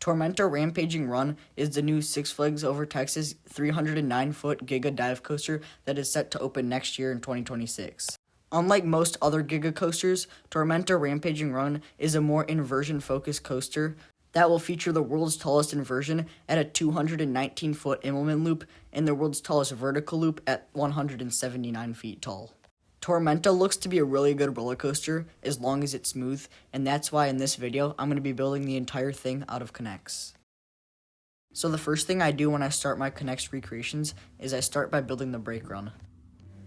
Tormenta Rampaging Run is the new Six Flags Over Texas 309-foot Giga dive coaster that is set to open next year in 2026. Unlike most other Giga coasters, Tormenta Rampaging Run is a more inversion-focused coaster that will feature the world's tallest inversion at a 219-foot Immelmann loop and the world's tallest vertical loop at 179 feet tall. Tormenta looks to be a really good roller coaster as long as it's smooth, and that's why in this video I'm going to be building the entire thing out of KNEX. So the first thing I do when I start my KNEX recreations is I start by building the brake run.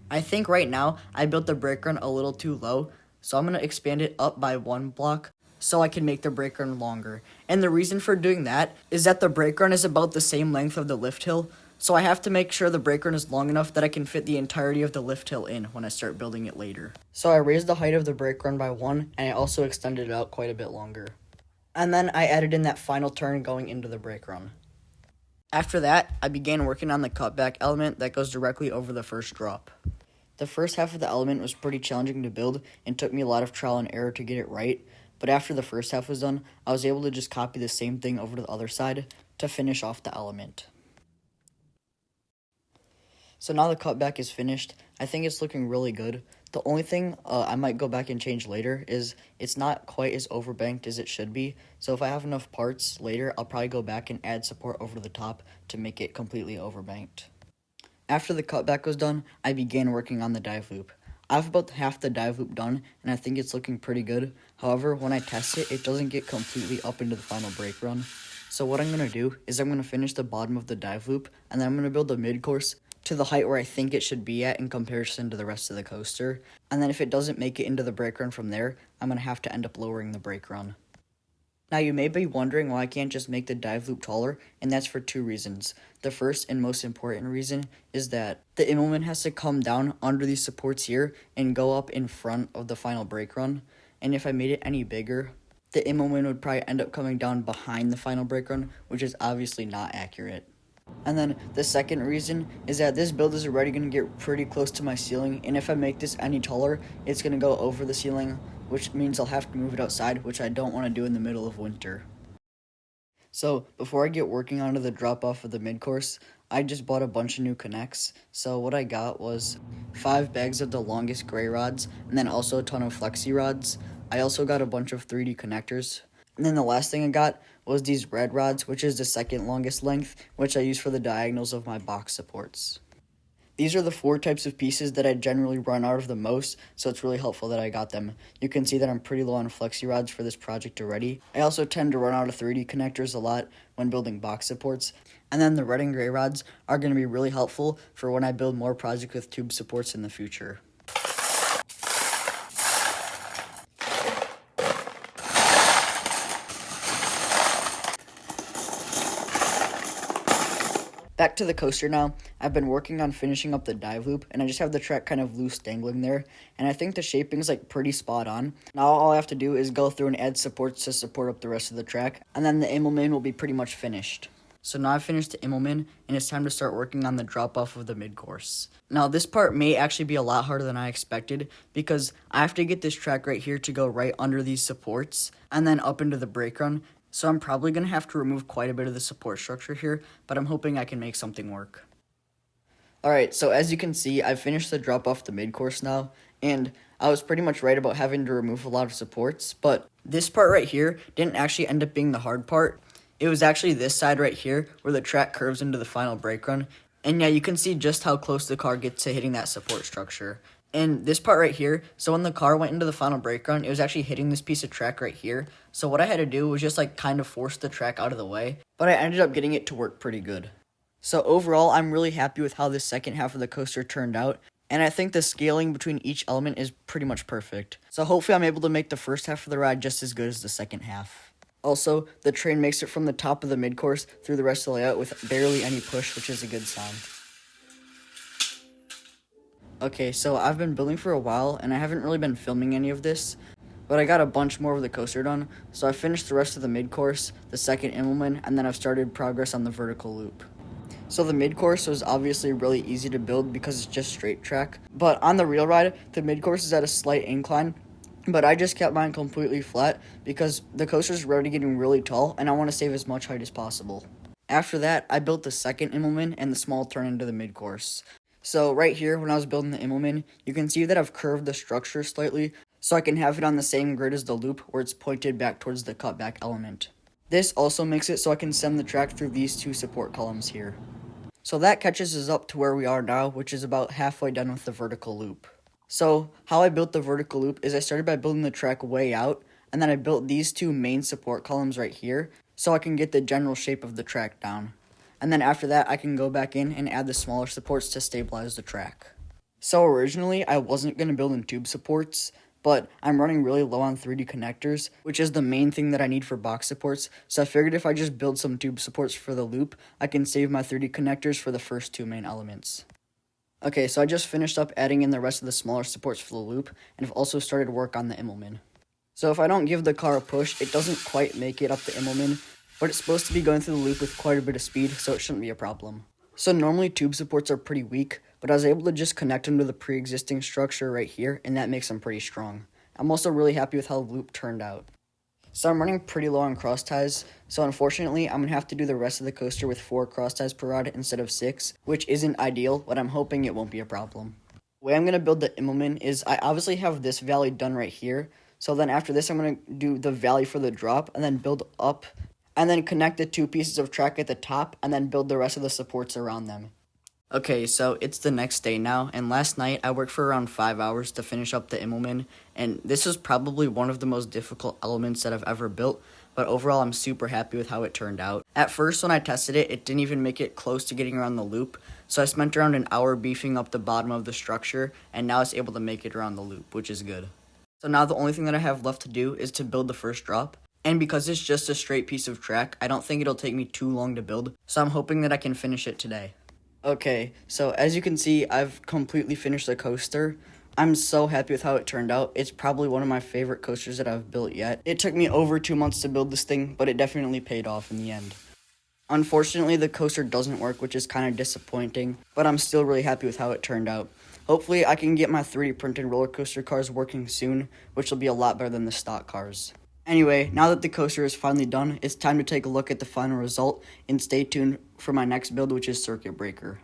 I think right now I built the brake run a little too low, so I'm going to expand it up by 1 block so I can make the brake run longer. And the reason for doing that is that the brake run is about the same length of the lift hill, so I have to make sure the brake run is long enough that I can fit the entirety of the lift hill in when I start building it later. So I raised the height of the brake run by 1, and I also extended it out quite a bit longer. And then I added in that final turn going into the brake run. After that, I began working on the cutback element that goes directly over the first drop. The first half of the element was pretty challenging to build and took me a lot of trial and error to get it right, but after the first half was done, I was able to just copy the same thing over to the other side to finish off the element. So now the cutback is finished. I think it's looking really good. The only thing I might go back and change later is it's not quite as overbanked as it should be. So if I have enough parts later, I'll probably go back and add support over the top to make it completely overbanked. After the cutback was done, I began working on the dive loop. I have about half the dive loop done, and I think it's looking pretty good. However, when I test it, it doesn't get completely up into the final brake run. So what I'm going to do is I'm going to finish the bottom of the dive loop, and then I'm going to build a mid-course to the height where I think it should be at in comparison to the rest of the coaster. And then if it doesn't make it into the brake run from there, I'm going to have to end up lowering the brake run. Now you may be wondering why I can't just make the dive loop taller, and that's for 2 reasons. The first and most important reason is that the Immelmann has to come down under these supports here and go up in front of the final brake run. And if I made it any bigger, the Immelmann would probably end up coming down behind the final brake run, which is obviously not accurate. And then the second reason is that this build is already going to get pretty close to my ceiling, and if I make this any taller, it's going to go over the ceiling, which means I'll have to move it outside, which I don't want to do in the middle of winter. So before I get working onto the drop off of the mid-course, I just bought a bunch of new KNEX. So what I got was 5 bags of the longest gray rods, and then also a ton of flexi rods. I also got a bunch of 3D connectors. And then the last thing I got was these red rods, which is the second longest length, which I use for the diagonals of my box supports. These are the 4 types of pieces that I generally run out of the most, so it's really helpful that I got them. You can see that I'm pretty low on flexi rods for this project already. I also tend to run out of 3D connectors a lot when building box supports. And then the red and gray rods are going to be really helpful for when I build more projects with tube supports in the future. Back to the coaster now. I've been working on finishing up the dive loop, and I just have the track kind of loose dangling there, and I think the shaping's like pretty spot on. Now all I have to do is go through and add supports to support up the rest of the track, and then the Immelmann will be pretty much finished. So now I've finished the Immelmann, and it's time to start working on the drop-off of the mid-course. Now this part may actually be a lot harder than I expected, because I have to get this track right here to go right under these supports, and then up into the brake run. So I'm probably going to have to remove quite a bit of the support structure here, but I'm hoping I can make something work. Alright, so as you can see, I've finished the drop off the mid-course now, and I was pretty much right about having to remove a lot of supports, but this part right here didn't actually end up being the hard part. It was actually this side right here where the track curves into the final brake run, and yeah, you can see just how close the car gets to hitting that support structure. And this part right here, so when the car went into the final brake run, it was actually hitting this piece of track right here. So what I had to do was just like kind of force the track out of the way, but I ended up getting it to work pretty good. So overall, I'm really happy with how this second half of the coaster turned out, and I think the scaling between each element is pretty much perfect. So hopefully I'm able to make the first half of the ride just as good as the second half. Also, the train makes it from the top of the mid-course through the rest of the layout with barely any push, which is a good sign. Okay, so I've been building for a while, and I haven't really been filming any of this, but I got a bunch more of the coaster done, so I finished the rest of the mid-course, the second Immelmann, and then I've started progress on the vertical loop. So the mid-course was obviously really easy to build because it's just straight track, but on the real ride, the mid-course is at a slight incline, But I just kept mine completely flat because the coaster's already getting really tall and I want to save as much height as possible. After that, I built the second Immelmann and the small turn into the mid-course. So right here, when I was building the Immelmann, you can see that I've curved the structure slightly so I can have it on the same grid as the loop where it's pointed back towards the cutback element. This also makes it so I can send the track through these two support columns here. So that catches us up to where we are now, which is about halfway done with the vertical loop. So how I built the vertical loop is I started by building the track way out, and then I built these two main support columns right here so I can get the general shape of the track down. And then after that, I can go back in and add the smaller supports to stabilize the track. So originally, I wasn't going to build in tube supports, but I'm running really low on 3D connectors, which is the main thing that I need for box supports, so I figured if I just build some tube supports for the loop, I can save my 3D connectors for the first two main elements. Okay, so I just finished up adding in the rest of the smaller supports for the loop, and have also started work on the Immelmann. So if I don't give the car a push, it doesn't quite make it up the Immelmann, but it's supposed to be going through the loop with quite a bit of speed, so it shouldn't be a problem. So normally tube supports are pretty weak, but I was able to just connect them to the pre-existing structure right here, and that makes them pretty strong. I'm also really happy with how the loop turned out. So I'm running pretty low on cross ties, so unfortunately I'm going to have to do the rest of the coaster with 4 cross ties per rod instead of 6, which isn't ideal, but I'm hoping it won't be a problem. The way I'm going to build the Immelmann is I obviously have this valley done right here, so then after this I'm going to do the valley for the drop, and then build up, and then connect the 2 pieces of track at the top, and then build the rest of the supports around them. Okay, so it's the next day now, and last night I worked for around 5 hours to finish up the Immelmann, and this is probably one of the most difficult elements that I've ever built, but overall I'm super happy with how it turned out. At first when I tested it, it didn't even make it close to getting around the loop, so I spent around an hour beefing up the bottom of the structure, and now it's able to make it around the loop, which is good. So now the only thing that I have left to do is to build the first drop, and because it's just a straight piece of track, I don't think it'll take me too long to build, so I'm hoping that I can finish it today. Okay, so as you can see, I've completely finished the coaster. I'm so happy with how it turned out. It's probably one of my favorite coasters that I've built yet. It took me over 2 months to build this thing, but it definitely paid off in the end. Unfortunately, the coaster doesn't work, which is kind of disappointing, but I'm still really happy with how it turned out. Hopefully, I can get my 3D printed roller coaster cars working soon, which will be a lot better than the stock cars. Anyway, now that the coaster is finally done, it's time to take a look at the final result, and stay tuned for my next build, which is Circuit Breaker.